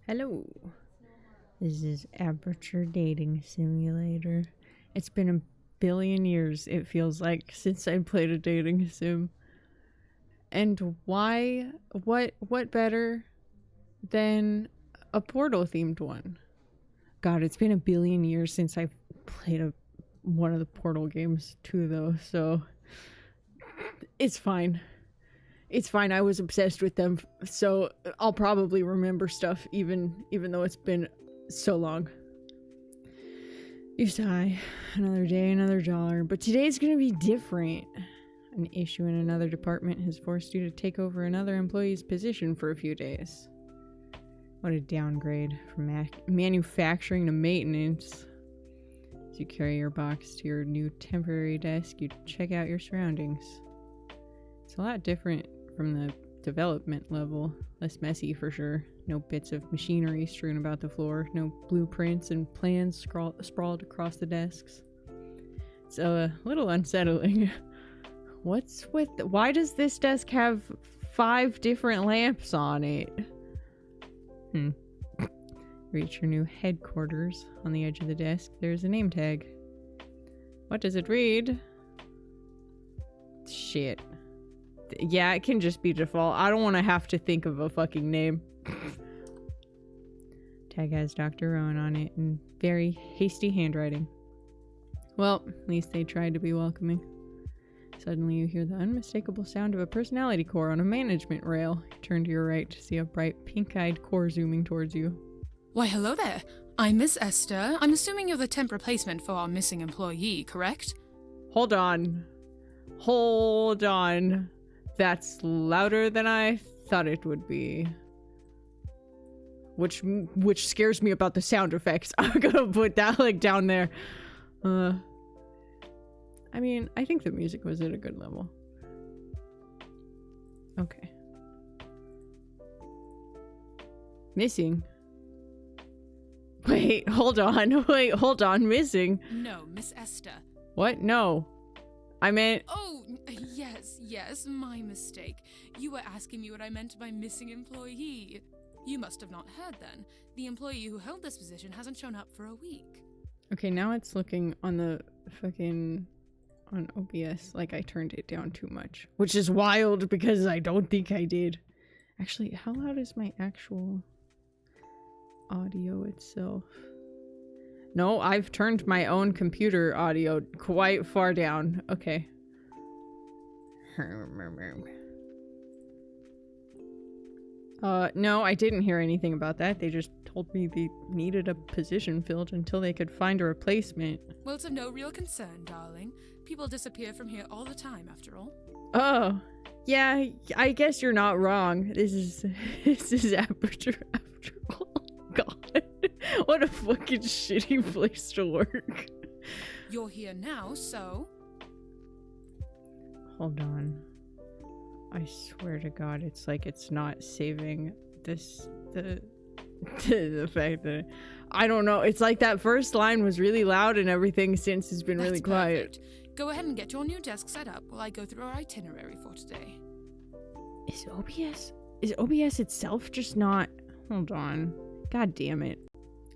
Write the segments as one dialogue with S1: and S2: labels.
S1: Hello. This is Aperture Dating Simulator. It's been a billion years, it feels like, since I played a dating sim. And why? What better than a Portal themed one? God, it's been a billion years since I've played one of the Portal games too, though, so it's fine. It's fine. I was obsessed with them, so I'll probably remember stuff even though it's been so long. You sigh. Another day, another dollar. But today's gonna be different. An issue in another department has forced you to take over another employee's position for a few days. What a downgrade from manufacturing to maintenance. As you carry your box to your new temporary desk, you check out your surroundings. It's a lot different from the development level. Less messy for sure. No bits of machinery strewn about the floor. No blueprints and plans sprawled across the desks. It's a little unsettling. What's with... Why does this desk have 5 different lamps on it? Reach your new headquarters. On the edge of the desk, there's a name tag. What does it read? Shit. Yeah, it can just be default. I don't want to have to think of a fucking name. Tag has Dr. Rowan on it in very hasty handwriting. Well, at least they tried to be welcoming. Suddenly you hear the unmistakable sound of a personality core on a management rail. You turn to your right to see a bright pink-eyed core zooming towards you.
S2: Why, hello there. I'm Miss Esther. I'm assuming you're the temp replacement for our missing employee, correct?
S1: Hold on. Hold on. That's louder than I thought it would be. Which scares me about the sound effects. I'm gonna put that like down there. I mean, I think the music was at a good level. Okay. Missing. Wait, hold on. Wait, hold on. Missing.
S2: No, Miss Esther.
S1: What? No. I meant...
S2: Oh, yes, my mistake. You were asking me what I meant by missing employee. You must have not heard then. The employee who held this position hasn't shown up for a week.
S1: Okay, now it's looking on the fucking... on OBS like I turned it down too much. Which is wild because I don't think I did. Actually, how loud is my actual audio itself? No, I've turned my own computer audio quite far down. Okay. No, I didn't hear anything about that. They just told me they needed a position filled until they could find a replacement.
S2: Well, it's of no real concern, darling. People disappear from here all the time, after all.
S1: Oh, yeah, I guess you're not wrong. This is Aperture after all. God, what a fucking shitty place to work.
S2: You're here now, so...
S1: Hold on. I swear to God, it's like it's not saving this, the fact that... I don't know, it's like that first line was really loud and everything since has been really quiet.
S2: Perfect. Go ahead and get your new desk set up while I go through our itinerary for today.
S1: Is OBS itself just not... Hold on. God damn it.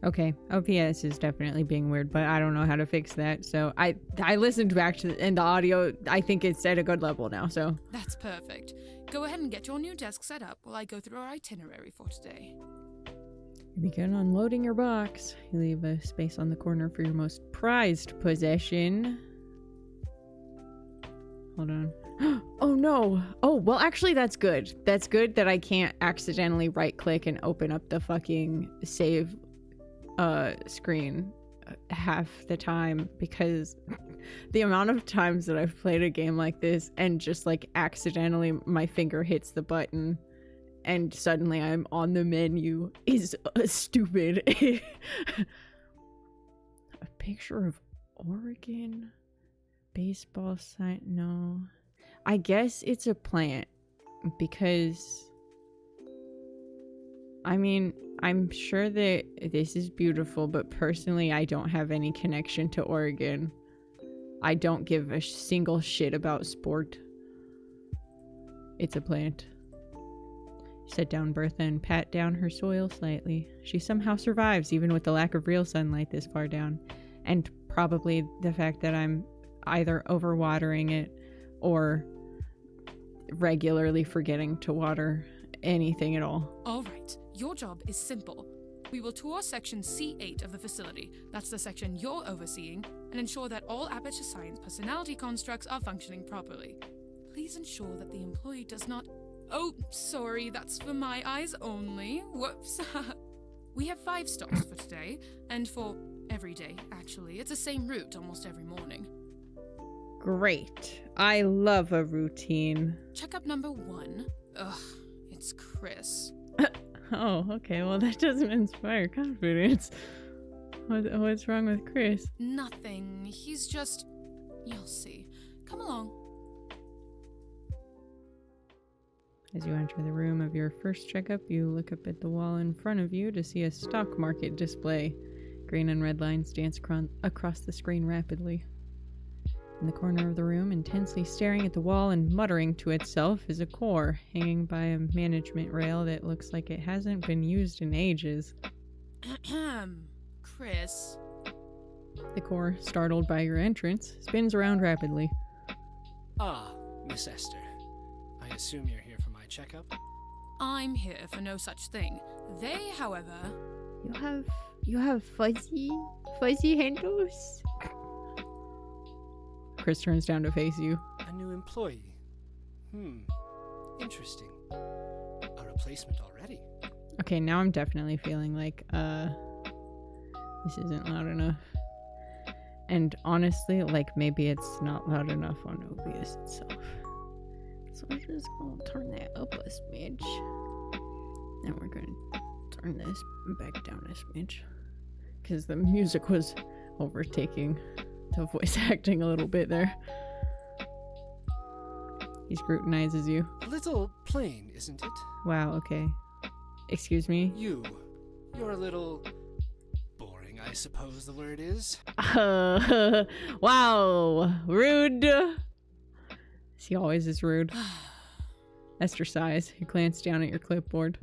S1: Okay, OBS is definitely being weird, but I don't know how to fix that. So I listened back to and the audio. I think it's at a good level now, so.
S2: That's perfect. Go ahead and get your new desk set up while I go through our itinerary for today.
S1: You begin unloading your box. You leave a space on the corner for your most prized possession. Hold on. Oh no. Oh, well actually that's good. That's good that I can't accidentally right click and open up the fucking save screen half the time, because the amount of times that I've played a game like this and just like accidentally my finger hits the button and suddenly I'm on the menu is stupid. A picture of Oregon baseball sign. No, I guess it's a plant, because I mean, I'm sure that this is beautiful, but personally I don't have any connection to Oregon. I don't give a single shit about sport. It's a plant. Sit down Bertha and pat down her soil slightly. She somehow survives even with the lack of real sunlight this far down. And probably the fact that I'm either overwatering it or regularly forgetting to water anything at all.
S2: All right, your job is simple. We will tour section C8 of the facility, that's the section you're overseeing, and ensure that all Aperture Science personality constructs are functioning properly. Please ensure that the employee does not... Oh, sorry, that's for my eyes only. Whoops. We have 5 stops for today, and for every day, actually. It's the same route almost every morning.
S1: Great. I love a routine.
S2: Checkup number 1. Ugh, it's Chris.
S1: Oh, okay. Well, that doesn't inspire confidence. What's wrong with Chris?
S2: Nothing. He's just... You'll see. Come along.
S1: As you enter the room of your first checkup, you look up at the wall in front of you to see a stock market display. Green and red lines dance across the screen rapidly. In the corner of the room, intensely staring at the wall and muttering to itself, is a core hanging by a management rail that looks like it hasn't been used in ages.
S2: Chris.
S1: The core, startled by your entrance, spins around rapidly.
S3: Ah, Miss Esther. I assume you're here for my checkup?
S2: I'm here for no such thing. They, however...
S1: You have fuzzy handles? Chris turns down to face you.
S3: A new employee. Interesting. A replacement already.
S1: Okay, now I'm definitely feeling like, this isn't loud enough. And honestly, like, maybe it's not loud enough on OBS itself. So I'm just gonna turn that up a smidge. And we're gonna turn this back down a smidge. Because the music was overtaking the voice acting a little bit there. He scrutinizes you.
S3: A little plain, isn't it?
S1: Wow, okay. Excuse me?
S3: You're a little... boring, I suppose the word is.
S1: Wow, rude. He always is rude. Esther sighs. You glance down at your clipboard.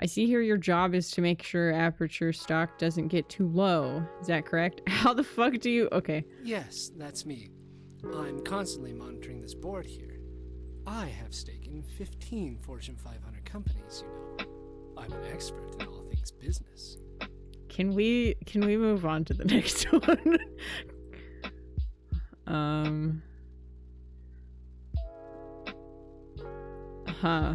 S1: I see here your job is to make sure Aperture stock doesn't get too low. Is that correct? How the fuck do you... Okay.
S3: Yes, that's me. I'm constantly monitoring this board here. I have stake in 15 Fortune 500 companies, you know. I'm an expert in all things business.
S1: Can we move on to the next one? Huh.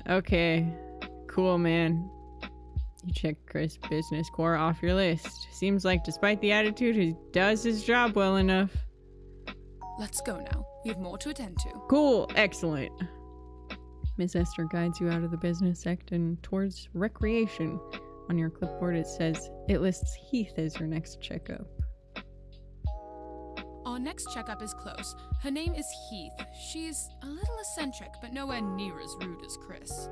S1: Okay. Cool, man. You check Chris' business core off your list. Seems like despite the attitude, he does his job well enough.
S2: Let's go now. We have more to attend to.
S1: Cool. Excellent. Miss Esther guides you out of the business section towards recreation. On your clipboard it lists Heath as your next checkup.
S2: Our next checkup is close. Her name is Heath. She's a little eccentric, but nowhere near as rude as Chris.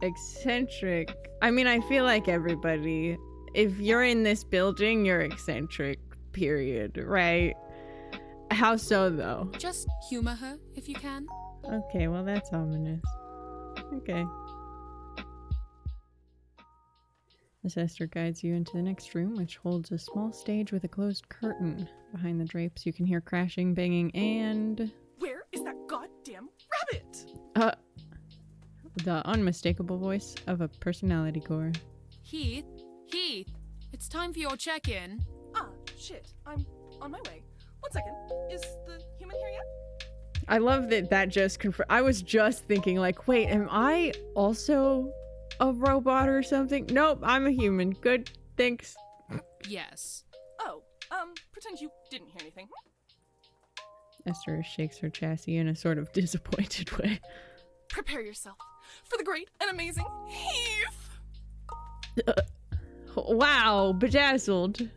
S1: Eccentric. I mean, I feel like everybody, if you're in this building, you're eccentric, period, right? How so, though?
S2: Just humor her, if you can.
S1: Okay, well, that's ominous. Okay. Miss Esther guides you into the next room, which holds a small stage with a closed curtain. Behind the drapes, you can hear crashing, banging, and...
S4: Where is that goddamn rabbit?
S1: The unmistakable voice of a personality core.
S2: Heath, it's time for your check-in.
S4: Ah, shit. I'm on my way. 1 second. Is the human here yet?
S1: I love that just I was just thinking, like, wait, am I also a robot or something? Nope, I'm a human. Good, thanks.
S2: Yes.
S4: Oh, pretend you didn't hear anything.
S1: Esther shakes her chassis in a sort of disappointed way.
S4: Prepare yourself for the great and amazing Heath!
S1: Wow, bedazzled.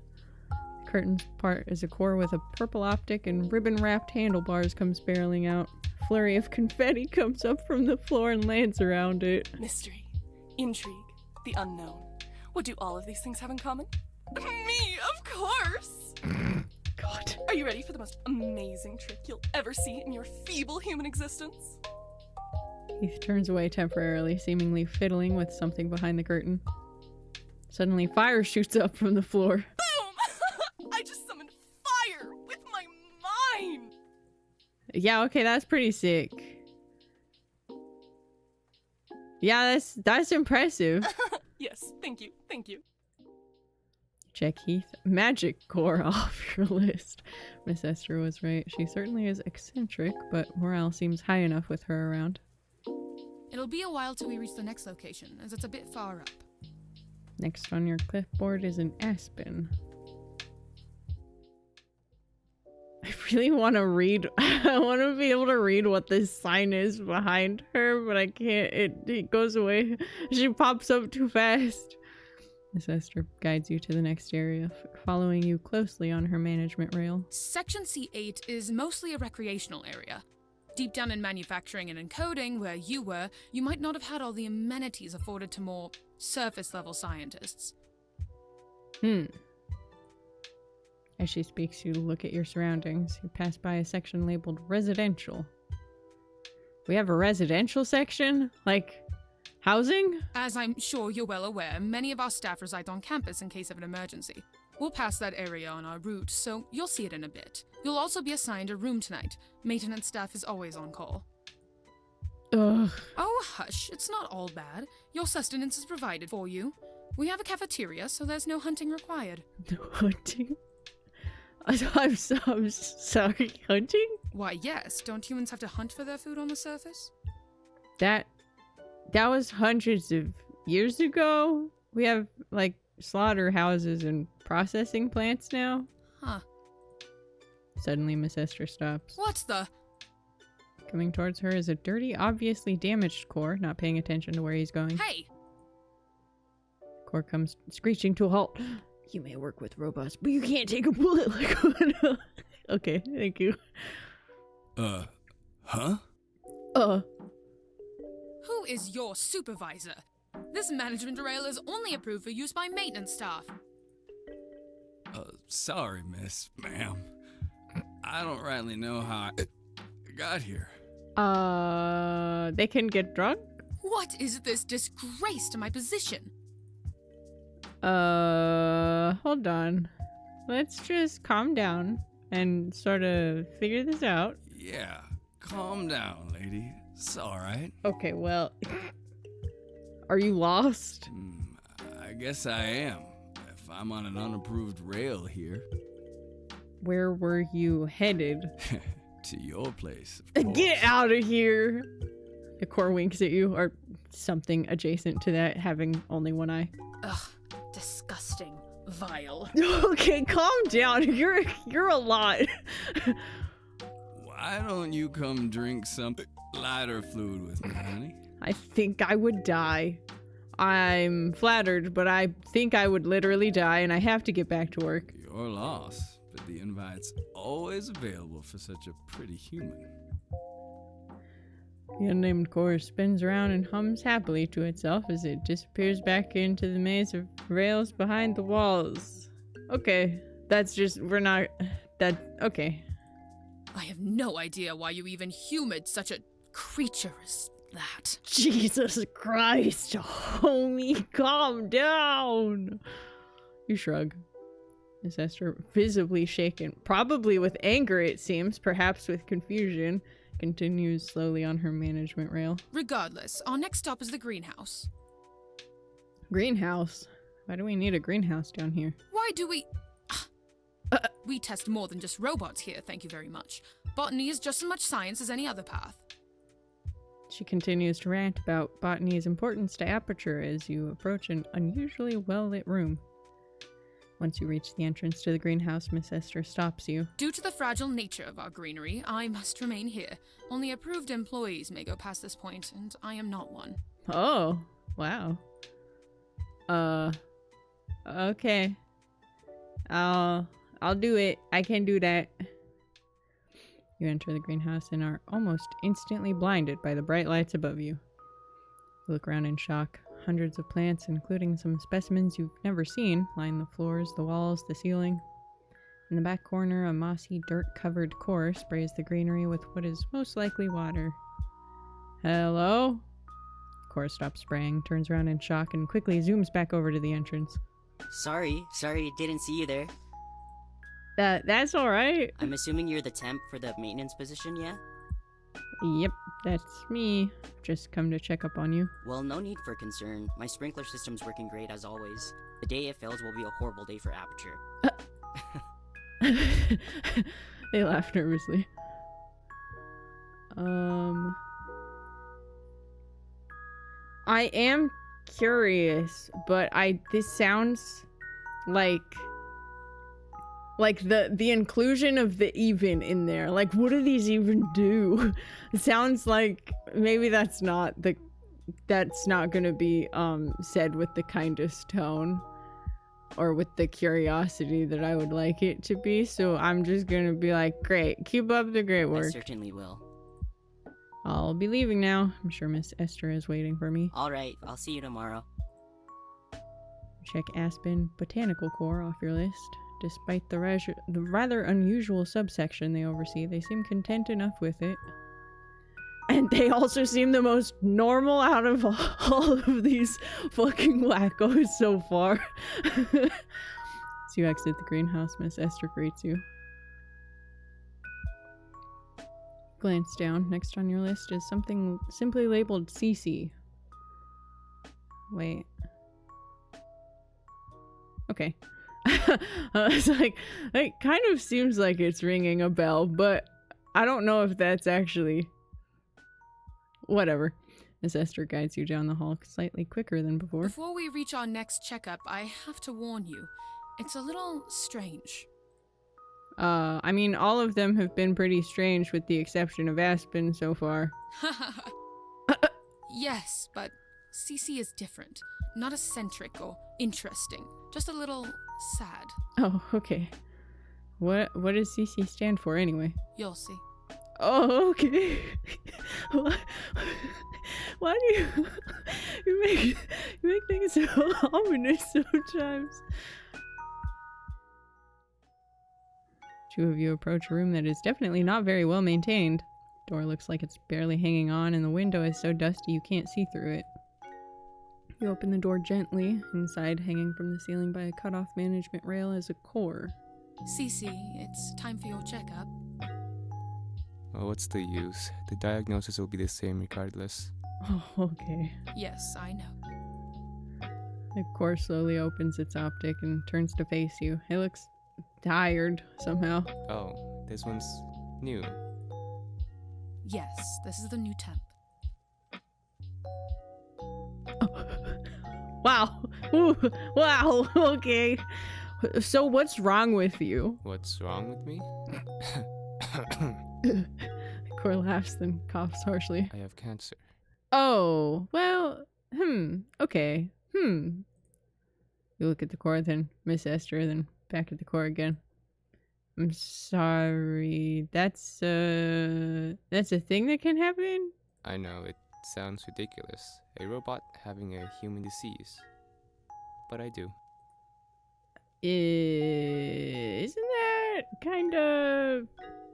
S1: Curtain's part is a core with a purple optic and ribbon-wrapped handlebars comes barreling out. A flurry of confetti comes up from the floor and lands around it.
S4: Mystery, intrigue, the unknown. What do all of these things have in common? Me, of course!
S1: God.
S4: Are you ready for the most amazing trick you'll ever see in your feeble human existence?
S1: Heath turns away temporarily, seemingly fiddling with something behind the curtain. Suddenly, fire shoots up from the floor.
S4: Boom! I just summoned fire with my mind!
S1: Yeah, okay, that's pretty sick. Yeah, that's impressive.
S4: Yes, thank you, thank you.
S1: Check Heath. Magic core off your list. Miss Esther was right. She certainly is eccentric, but morale seems high enough with her around.
S2: It'll be a while till we reach the next location, as it's a bit far up.
S1: Next on your clipboard is an aspen. I really want to read. I want to be able to read what this sign is behind her, but I can't. It goes away. She pops up too fast. Miss Esther guides you to the next area, following you closely on her management rail.
S2: Section C8 is mostly a recreational area. Deep down in manufacturing and encoding, where you were, you might not have had all the amenities afforded to more surface-level scientists.
S1: As she speaks, you look at your surroundings. You pass by a section labeled residential. We have a residential section? Like, housing?
S2: As I'm sure you're well aware, many of our staff reside on campus in case of an emergency. We'll pass that area on our route, so you'll see it in a bit. You'll also be assigned a room tonight. Maintenance staff is always on call.
S1: Ugh.
S2: Oh, hush, it's not all bad. Your sustenance is provided for you. We have a cafeteria, so there's no hunting required.
S1: No hunting? I'm sorry, hunting?
S2: Why, yes. Don't humans have to hunt for their food on the surface?
S1: That was hundreds of years ago. We have, like, slaughterhouses and processing plants now.
S2: Huh.
S1: Suddenly, Miss Esther stops.
S2: What the?
S1: Coming towards her is a dirty, obviously damaged core, not paying attention to where he's going.
S2: Hey!
S1: Core comes screeching to a halt. You may work with robots, but you can't take a bullet like one. Okay, thank you.
S5: Huh?
S2: Who is your supervisor? This management rail is only approved for use by maintenance staff.
S5: Sorry, ma'am. I don't rightly know how I got here.
S1: They can get drunk?
S2: What is this disgrace to my position?
S1: Hold on. Let's just calm down and sort of figure this out.
S5: Yeah, calm down, lady. It's alright.
S1: Okay, well, are you lost?
S5: I guess I am. If I'm on an unapproved rail here.
S1: Where were you headed?
S5: To your place, of course.
S1: Get out of here! The core winks at you, or something adjacent to that, having only one eye.
S2: Ugh, disgusting. Vile.
S1: Okay, calm down. You're a lot.
S5: Why don't you come drink some lighter fluid with me, honey?
S1: I think I would die. I'm flattered, but I think I would literally die, and I have to get back to work.
S5: Your loss, but the invite's always available for such a pretty human.
S1: The unnamed core spins around and hums happily to itself as it disappears back into the maze of rails behind the walls. Okay, that's just, okay.
S2: I have no idea why you even humored such a creature as that.
S1: Jesus Christ, homie, calm down. You shrug. Miss Esther, visibly shaken, probably with anger it seems, perhaps with confusion, continues slowly on her management rail.
S2: Regardless, our next stop is the greenhouse.
S1: Greenhouse? Why do we need a greenhouse down here?
S2: Why do we... We test more than just robots here, thank you very much. Botany is just as much science as any other path.
S1: She continues to rant about botany's importance to Aperture as you approach an unusually well-lit room. Once you reach the entrance to the greenhouse, Miss Esther stops you.
S2: Due to the fragile nature of our greenery, I must remain here. Only approved employees may go past this point, and I am not one.
S1: Oh, wow. Okay. I'll do it. I can do that. You enter the greenhouse and are almost instantly blinded by the bright lights above you. You look around in shock. Hundreds of plants, including some specimens you've never seen, line the floors, the walls, the ceiling. In the back corner, a mossy, dirt-covered core sprays the greenery with what is most likely water. Hello? Core stops spraying, turns around in shock, and quickly zooms back over to the entrance.
S6: Sorry, didn't see you there.
S1: That's alright.
S6: I'm assuming you're the temp for the maintenance position, yeah?
S1: Yep, that's me. Just come to check up on you.
S6: Well, no need for concern. My sprinkler system's working great as always. The day it fails will be a horrible day for Aperture.
S1: They laugh nervously. I am curious, but this sounds like the inclusion of the even in there. Like, what do these even do? It sounds like maybe that's not gonna be said with the kindest tone or with the curiosity that I would like it to be. So I'm just gonna be like, great, keep up the great
S6: I
S1: work.
S6: certainly will.
S1: I'll be leaving now. I'm sure Miss Esther is waiting for me.
S6: Alright, I'll see you tomorrow.
S1: Check Aspen Botanical Corps off your list. Despite the rather unusual subsection they oversee, they seem content enough with it. And they also seem the most normal out of all of these fucking wackos so far. As you exit the greenhouse, Miss Esther greets you. Glance down. Next on your list is something simply labeled CC. Wait. Okay. It's like, it kind of seems like it's ringing a bell, but I don't know if that's actually... Whatever. Miss Esther guides you down the hall slightly quicker than before.
S2: Before we reach our next checkup, I have to warn you. It's a little strange.
S1: I mean, all of them have been pretty strange with the exception of Aspen so far.
S2: Yes, but Cece is different. Not eccentric or interesting. Just a little sad.
S1: Oh, okay. What does CC stand for anyway?
S2: You'll see.
S1: Oh, okay. Why do you make things so ominous sometimes? Two of you approach a room that is definitely not very well maintained. Door looks like it's barely hanging on, and the window is so dusty you can't see through it. You open the door gently. Inside, hanging from the ceiling by a cut-off management rail, is a core.
S2: Cece, it's time for your checkup.
S7: Well, what's the use? The diagnosis will be the same regardless.
S1: Oh, okay.
S2: Yes, I know.
S1: The core slowly opens its optic and turns to face you. It looks tired somehow.
S7: Oh, this one's new.
S2: Yes, this is the new temp.
S1: Wow. Ooh, wow. Okay. So what's wrong with you?
S7: What's wrong with me?
S1: Core laughs, then coughs harshly.
S7: I have cancer.
S1: Oh, well, okay. You look at the core, then Miss Esther, then back at the core again. I'm sorry. That's a thing that can happen?
S7: I know, it sounds ridiculous. A robot having a human disease. But I do.
S1: Isn't that kind of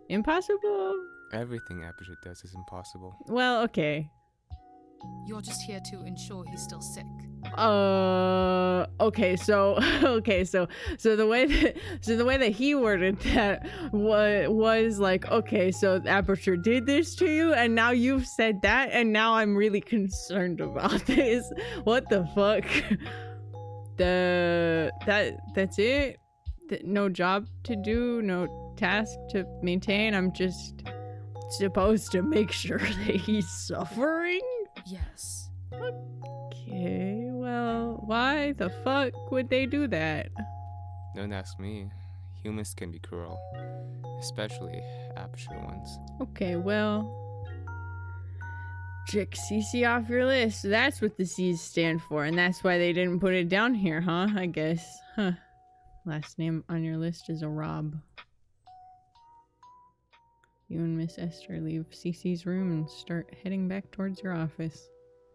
S1: impossible?
S7: Everything Aperture does is impossible.
S1: Well, okay.
S2: You're just here to ensure he's still sick.
S1: Okay, so the way that he worded that was like, okay, so Aperture did this to you, and now you've said that, and now I'm really concerned about this. What the fuck? That's it? No job to do, no task to maintain. I'm just supposed to make sure that he's suffering?
S2: Yes.
S1: Okay, well, why the fuck would they do that?
S7: Don't ask me. Humans can be cruel. Especially Aperture ones.
S1: Okay, well... Check CC off your list. That's what the C's stand for, and that's why they didn't put it down here, huh? I guess. Huh. Last name on your list is a Rob. You and Miss Esther leave CC's room and start heading back towards your office.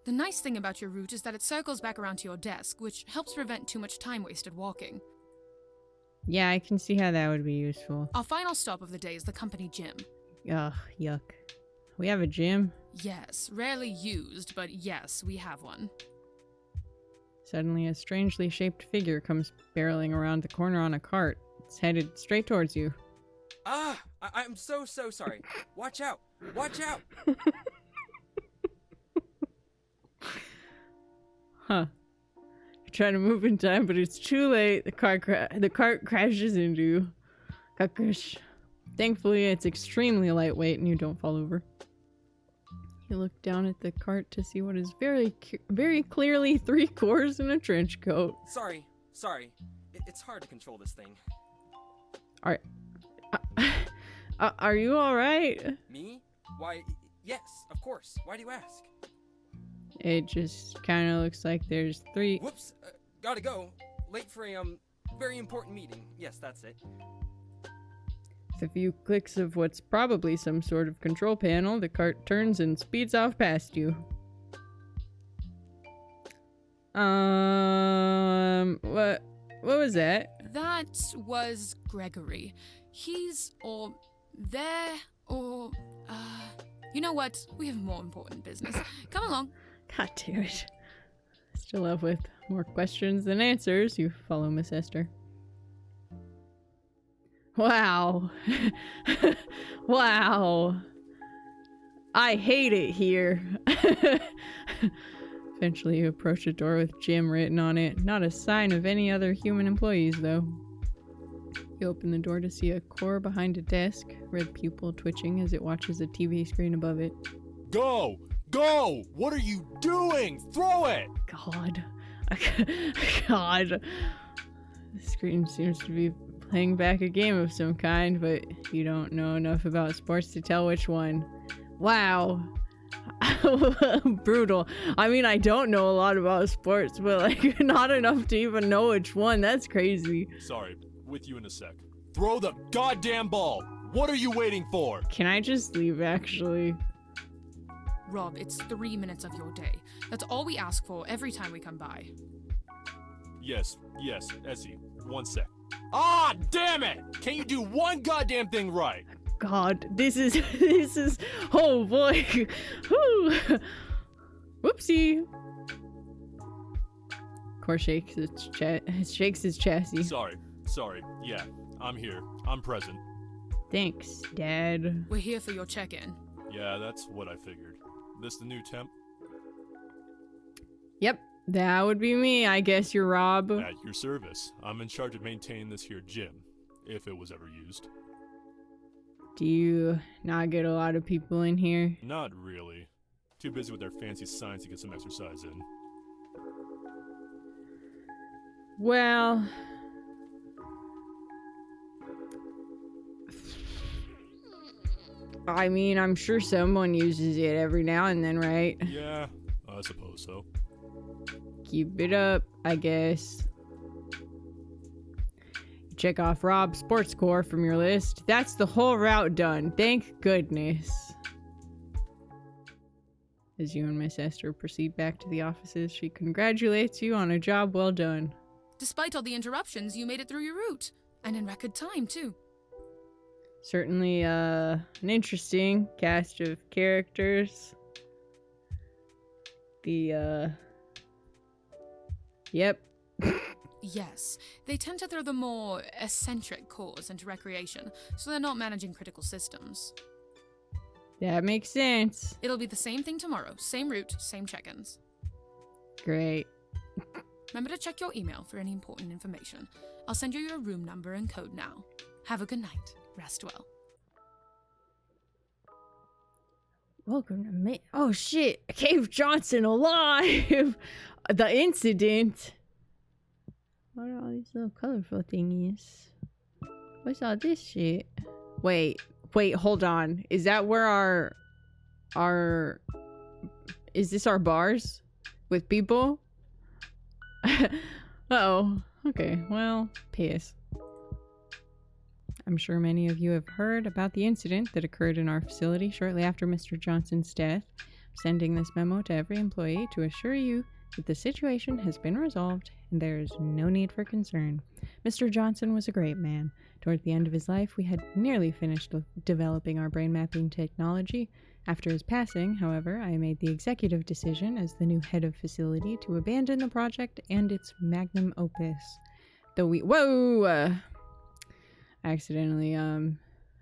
S2: The nice thing about your route is that it circles back around to your desk, which helps prevent too much time wasted walking.
S1: Yeah, I can see how that would be useful.
S2: Our final stop of the day is the company gym.
S1: Ugh, yuck. We have a gym?
S2: Yes, rarely used, but yes, we have one.
S1: Suddenly, a strangely shaped figure comes barreling around the corner on a cart. It's headed straight towards you.
S8: Ah! I'm so sorry. Watch out! Watch out!
S1: Huh. You try to move in time, but it's too late. The cart crashes into you. Kukush. Thankfully, it's extremely lightweight and you don't fall over. You look down at the cart to see what is very clearly 3 cores in a trench coat.
S8: Sorry. It's hard to control this thing.
S1: Are you alright?
S8: Me? Why, yes, of course. Why do you ask?
S1: It just kind of looks like there's 3...
S8: Whoops, gotta go. Late for a, very important meeting. Yes, that's it.
S1: With a few clicks of what's probably some sort of control panel, the cart turns and speeds off past you. What was that?
S2: That was Gregory. He's, or there, or, you know what? We have more important business. Come along.
S1: God damn it. Still left with more questions than answers. You follow Miss Esther. Wow. Wow. I hate it here. Eventually you approach a door with Jim written on it. Not a sign of any other human employees, though. You open the door to see a core behind a desk, red pupil twitching as it watches a TV screen above it.
S9: Go! Go! What are you doing? Throw it!
S1: God. God. The screen seems to be playing back a game of some kind, but you don't know enough about sports to tell which one. Wow. Brutal. I mean, I don't know a lot about sports, but like not enough to even know which one. That's crazy.
S9: Sorry, with you in a sec. Throw the goddamn ball! What are you waiting for?
S1: Can I just leave, actually?
S2: Rob, it's 3 minutes of your day. That's all we ask for every time we come by.
S9: Yes, Essie, 1 sec. Ah, damn it! Can't you do one goddamn thing right?
S1: God, this is, oh boy. Whew. Whoopsie. Core shakes its chassis.
S9: Sorry, yeah, I'm here. I'm present.
S1: Thanks, Dad.
S2: We're here for your check-in.
S9: Yeah, that's what I figured. This the new temp?
S1: Yep, that would be me. I guess you're Rob.
S9: At your service. I'm in charge of maintaining this here gym, if it was ever used.
S1: Do you not get a lot of people in here?
S9: Not really. Too busy with their fancy science to get some exercise in.
S1: Well... I mean, I'm sure someone uses it every now and then, right?
S9: Yeah, I suppose so.
S1: Keep it up, I guess. Check off Rob's sports core from your list. That's the whole route done. Thank goodness. As you and Miss Esther proceed back to the offices, she congratulates you on a job well done.
S2: Despite all the interruptions, you made it through your route. And in record time, too.
S1: Certainly, an interesting cast of characters. Yep.
S2: Yes, they tend to throw the more eccentric cores into recreation, so they're not managing critical systems.
S1: That makes sense.
S2: It'll be the same thing tomorrow. Same route, same check-ins.
S1: Great.
S2: Remember to check your email for any important information. I'll send you your room number and code now. Have a good night. Rest well.
S1: Welcome to me. Oh shit! Cave Johnson alive! The incident! What are all these little colorful thingies? What's all this shit? Wait, hold on. Is that where our... Is this our bars? With people? Uh-oh. Okay, well, piss. I'm sure many of you have heard about the incident that occurred in our facility shortly after Mr. Johnson's death. I'm sending this memo to every employee to assure you that the situation has been resolved and there is no need for concern. Mr. Johnson was a great man. Toward the end of his life, we had nearly finished developing our brain mapping technology. After his passing, however, I made the executive decision as the new head of facility to abandon the project and its magnum opus. Though we... Whoa! Accidentally,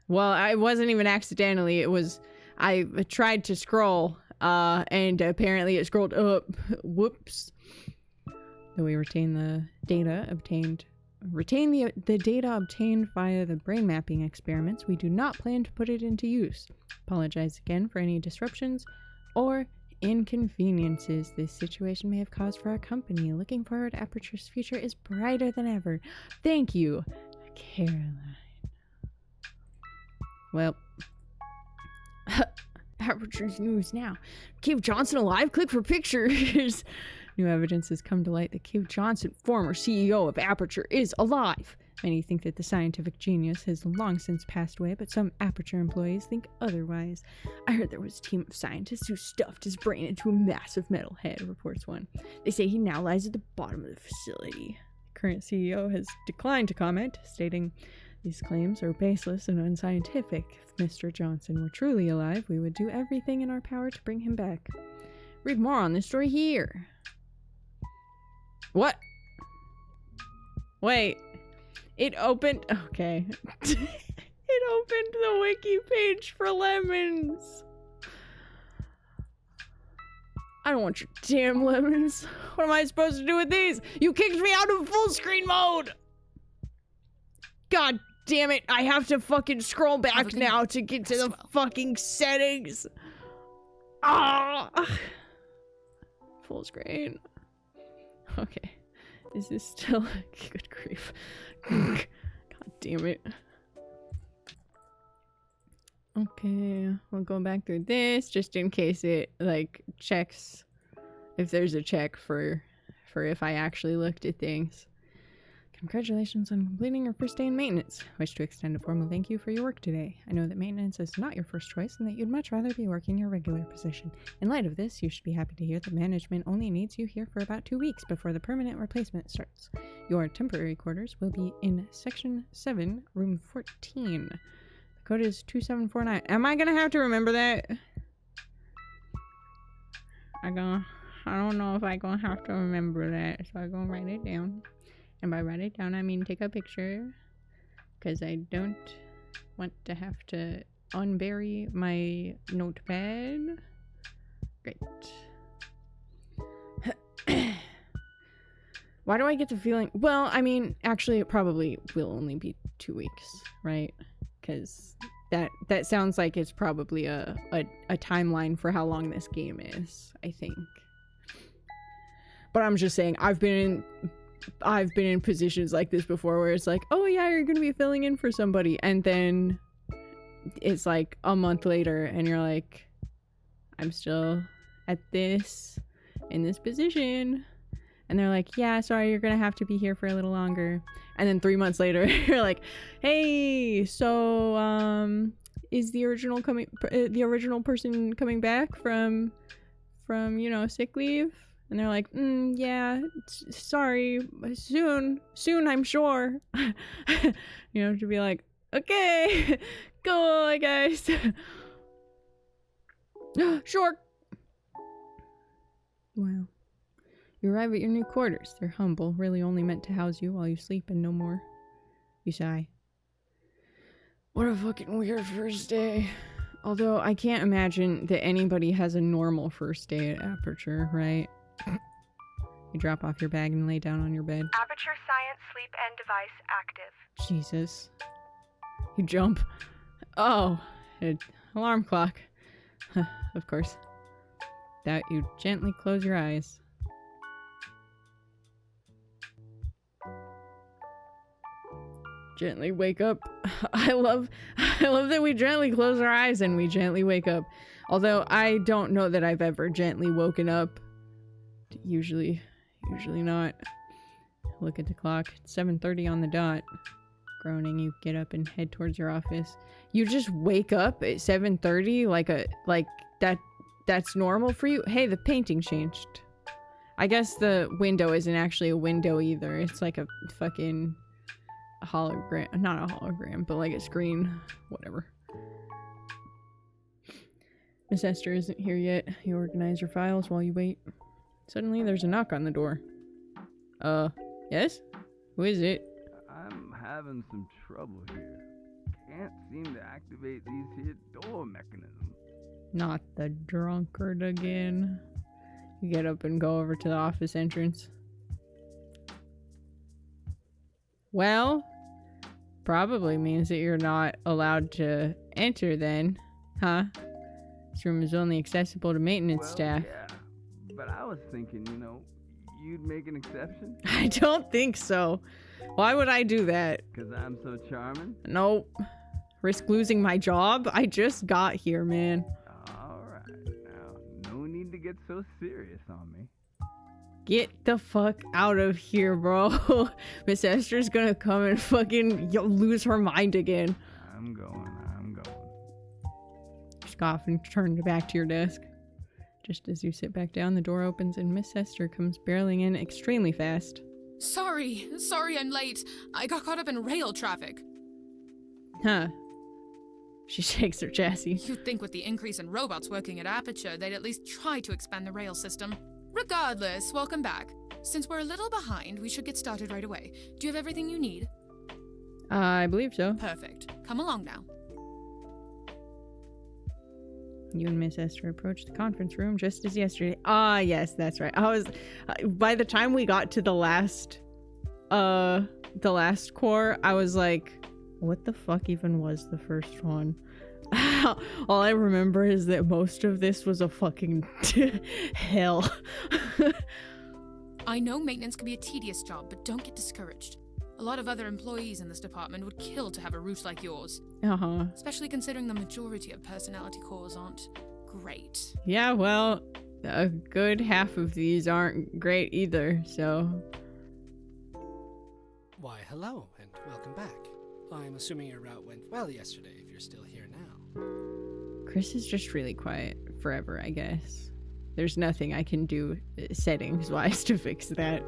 S1: well, I wasn't even accidentally. It was... I tried to scroll, and apparently it scrolled up. Whoops. Though we retain the data obtained via the brain mapping experiments, we do not plan to put it into use. Apologize again for any disruptions or inconveniences this situation may have caused for our company. Looking forward, Aperture's future is brighter than ever. Thank you, Caroline. Well, Aperture's news now. Cave Johnson alive? Click for pictures. New evidence has come to light that Cave Johnson, former CEO of Aperture, is alive. Many think that the scientific genius has long since passed away, but some Aperture employees think otherwise. I heard there was a team of scientists who stuffed his brain into a massive metal head, reports one. They say he now lies at the bottom of the facility. The current CEO has declined to comment, stating, "These claims are baseless and unscientific. If Mr. Johnson were truly alive, we would do everything in our power to bring him back." Read more on this story here. What? Wait. It opened... Okay. It opened the wiki page for lemons. I don't want your damn lemons. What am I supposed to do with these? You kicked me out of full screen mode! God damn it. I have to fucking scroll back now to get to the fucking settings. Ah! Full screen. Okay. Is this still... Good grief. God damn it. Okay. We'll go back through this just in case it, like, checks... If there's a check for if I actually looked at things. Congratulations on completing your first day in maintenance. I wish to extend a formal thank you for your work today. I know that maintenance is not your first choice and that you'd much rather be working your regular position. In light of this, you should be happy to hear that management only needs you here for about 2 weeks before the permanent replacement starts. Your temporary quarters will be in Section 7, Room 14. The code is 2749. Am I gonna have to remember that? I don't know if I'm gonna have to remember that, so I'm gonna write it down. And by write it down, I mean take a picture, because I don't want to have to unbury my notepad. Great. Why do I get the feeling... Well, I mean, actually, it probably will only be 2 weeks, right? Because that sounds like it's probably a timeline for how long this game is, I think. But I'm just saying, I've been in positions like this before where it's like, oh yeah, you're gonna be filling in for somebody, and then it's like a month later and you're like, I'm still in this position, and they're like, yeah, sorry, you're gonna have to be here for a little longer. And then 3 months later you're like, hey, so is the original person coming back from you know, sick leave? And they're like, yeah, sorry, soon, I'm sure. You know, to be like, okay, cool, I guess. Sure. Well, you arrive at your new quarters. They're humble, really only meant to house you while you sleep and no more. You sigh. What a fucking weird first day. Although, I can't imagine that anybody has a normal first day at Aperture, right? You drop off your bag and lay down on your bed.
S10: Aperture Science sleep end device active.
S1: Jesus. You jump. Oh, an alarm clock. Of course. That you gently close your eyes. Gently wake up. I love that we gently close our eyes and we gently wake up. Although I don't know that I've ever gently woken up. Usually not. Look at the clock. It's 7:30 on the dot. Groaning, you get up and head towards your office. You just wake up at 7:30 like that's normal for you? Hey, the painting changed. I guess the window isn't actually a window either. It's like a fucking hologram. Not a hologram, but like a screen. Whatever. Miss Esther isn't here yet. You organize your files while you wait. Suddenly, there's a knock on the door. Yes? Who is it?
S11: I'm having some trouble here. Can't seem to activate these here door mechanisms.
S1: Not the drunkard again. You get up and go over to the office entrance. Well, probably means that you're not allowed to enter then, huh? This room is only accessible to maintenance staff.
S11: Yeah, but I was thinking, you'd make an exception?
S1: I don't think so. Why would I do that?
S11: Because I'm so charming?
S1: Nope. Risk losing my job? I just got here, man.
S11: Alright, now, no need to get so serious on me.
S1: Get the fuck out of here, bro. Miss Esther's gonna come and fucking lose her mind again.
S11: I'm going.
S1: Scoff and turn back to your desk. Just as you sit back down, the door opens and Miss Esther comes barreling in extremely fast.
S2: Sorry I'm late. I got caught up in rail traffic.
S1: Huh. She shakes her chassis.
S2: You'd think with the increase in robots working at Aperture, they'd at least try to expand the rail system. Regardless, welcome back. Since we're a little behind, we should get started right away. Do you have everything you need?
S1: I believe so.
S2: Perfect. Come along now.
S1: You and Miss Esther approached the conference room just as yesterday. Ah, yes, that's right. I was, by the time we got to the last core, I was like, what the fuck even was the first one? All I remember is that most of this was a fucking hell.
S2: I know maintenance can be a tedious job, but don't get discouraged. A lot of other employees in this department would kill to have a route like yours.
S1: Uh-huh.
S2: Especially considering the majority of personality cores aren't great.
S1: Yeah, well, a good half of these aren't great either, so...
S3: Why, hello, and welcome back. I'm assuming your route went well yesterday if you're still here now.
S1: Chris is just really quiet forever, I guess. There's nothing I can do settings-wise to fix that.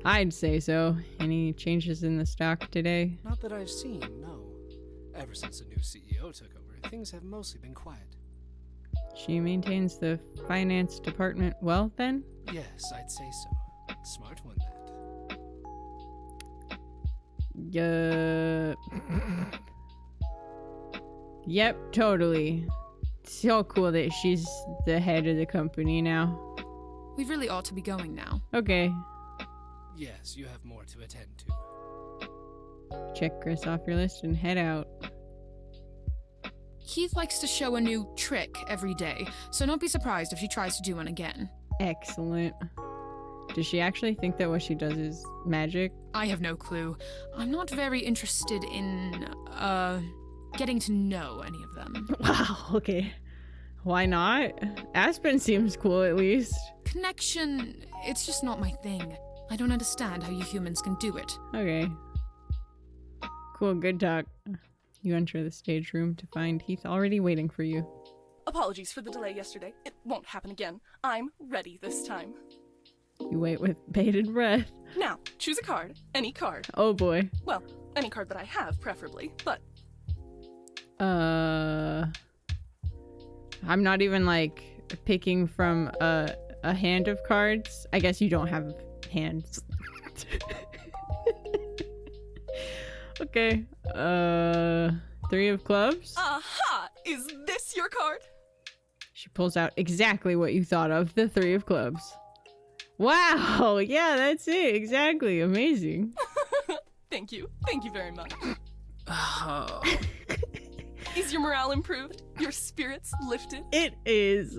S1: I'd say so. Any changes in the stock today?
S3: Not that I've seen, no. Ever since the new CEO took over, things have mostly been quiet.
S1: She maintains the finance department well, then?
S3: Yes, I'd say so. Smart one, that.
S1: Yep, totally. So cool that she's the head of the company now.
S2: We really ought to be going now.
S1: Okay.
S3: Yes, you have more to attend to.
S1: Check Chris off your list and head out.
S2: Keith likes to show a new trick every day, so don't be surprised if she tries to do one again.
S1: Excellent. Does she actually think that what she does is magic?
S2: I have no clue. I'm not very interested in, getting to know any of them.
S1: Wow, okay. Why not? Aspen seems cool, at least.
S2: Connection, it's just not my thing. I don't understand how you humans can do it.
S1: Okay. Cool, good talk. You enter the stage room to find Heath already waiting for you.
S4: Apologies for the delay yesterday. It won't happen again. I'm ready this time.
S1: You wait with bated breath.
S4: Now, choose a card. Any card.
S1: Oh boy.
S4: Well, any card that I have, preferably, but...
S1: I'm not even, like, picking from a hand of cards. I guess you don't have hands. Okay. 3 of clubs.
S4: Aha! Is this your card?
S1: She pulls out exactly what you thought of, the 3 of clubs. Wow! Yeah, that's it. Exactly. Amazing.
S4: Thank you. Thank you very much. Is your morale improved? Your spirits lifted?
S1: It is.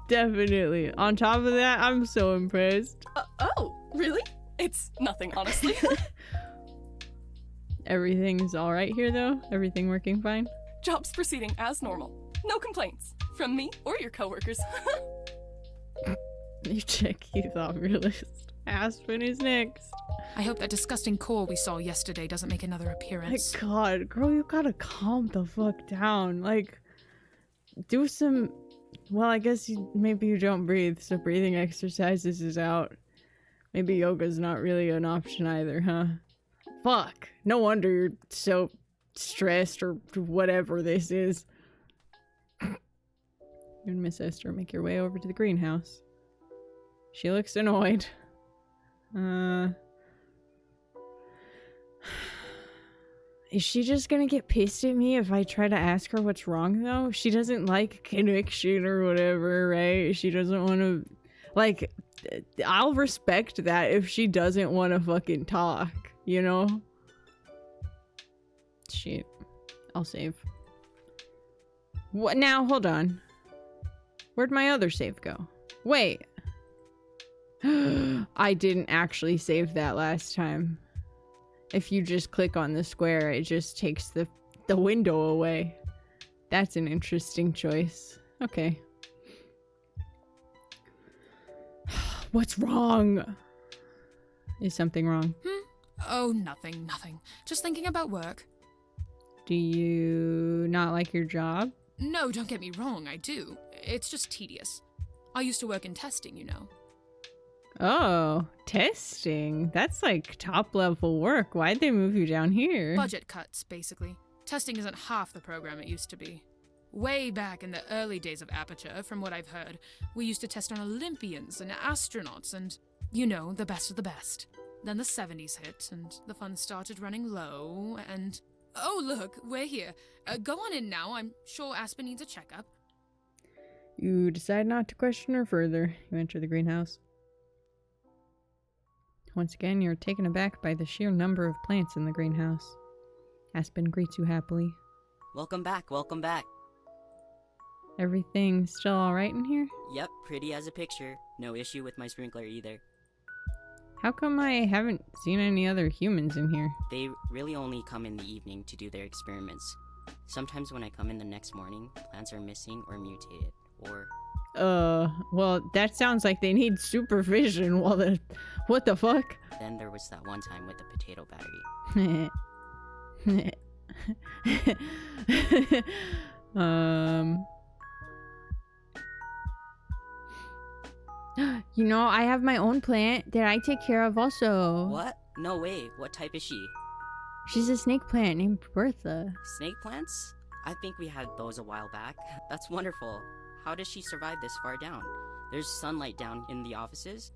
S1: Definitely. On top of that, I'm so impressed.
S4: Oh, really? It's nothing, honestly.
S1: Everything's alright here, though? Everything working fine?
S4: Job's proceeding as normal. No complaints. From me or your coworkers.
S1: You check Keith off your list. Aspen is next.
S2: I hope that disgusting core we saw yesterday doesn't make another appearance.
S1: My god, girl, you gotta calm the fuck down. Like, do some... Well, I guess maybe you don't breathe, so breathing exercises is out. Maybe yoga's not really an option either, huh? Fuck. No wonder you're so stressed or whatever this is. You and Miss Esther make your way over to the greenhouse. She looks annoyed. Is she just gonna get pissed at me if I try to ask her what's wrong, though? She doesn't like connection or whatever, right? She doesn't want to... Like, I'll respect that if she doesn't want to fucking talk, you know? Shit. I'll save. What now? Hold on. Where'd my other save go? Wait. I didn't actually save that last time. If you just click on the square, it just takes the window away. That's an interesting choice. Okay. What's wrong? Is something wrong?
S2: Oh, nothing. Just thinking about work.
S1: Do you not like your job?
S2: No, don't get me wrong, I do. It's just tedious. I used to work in testing, you know.
S1: Oh, testing. That's like top level work. Why'd they move you down here?
S2: Budget cuts, basically. Testing isn't half the program it used to be. Way back in the early days of Aperture, from what I've heard, we used to test on Olympians and astronauts and, you know, the best of the best. Then the 70s hit, and the funds started running low, and... Oh, look, we're here. Go on in now. I'm sure Aspen needs a checkup.
S1: You decide not to question her further. You enter the greenhouse. Once again, you're taken aback by the sheer number of plants in the greenhouse. Aspen greets you happily.
S6: Welcome back, welcome back.
S1: Everything still alright in here?
S6: Yep, pretty as a picture. No issue with my sprinkler either.
S1: How come I haven't seen any other humans in here?
S6: They really only come in the evening to do their experiments. Sometimes when I come in the next morning, plants are missing or mutated, or...
S1: well, that sounds like they need supervision while the... What the fuck?
S6: Then there was that one time with the potato battery.
S1: You know, I have my own plant that I take care of also.
S6: What? No way. What type is she?
S1: She's a snake plant named Bertha.
S6: Snake plants? I think we had those a while back. That's wonderful. How does she survive this far down? There's sunlight down in the offices?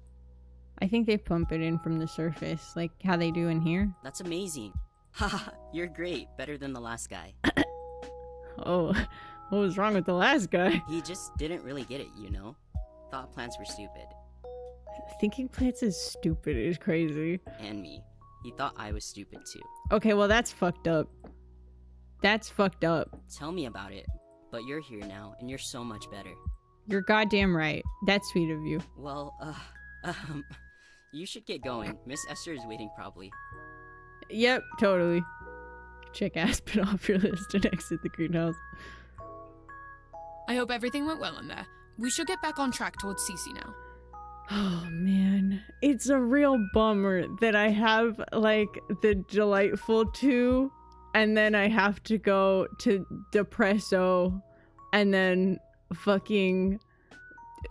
S1: I think they pump it in from the surface, like how they do in here.
S6: That's amazing. Haha, you're great. Better than the last guy.
S1: Oh, what was wrong with the last guy?
S6: He just didn't really get it, you know? Thought plants were stupid.
S1: Thinking plants is stupid is crazy.
S6: And me. He thought I was stupid too.
S1: Okay, well that's fucked up. That's fucked up.
S6: Tell me about it. But you're here now, and you're so much better.
S1: You're goddamn right. That's sweet of you.
S6: Well, you should get going. Miss Esther is waiting probably.
S1: Yep, totally. Check Aspen off your list and exit the greenhouse.
S2: I hope everything went well in there. We should get back on track towards Cece now.
S1: Oh man, it's a real bummer that I have like the delightful 2 and then I have to go to Depresso and then fucking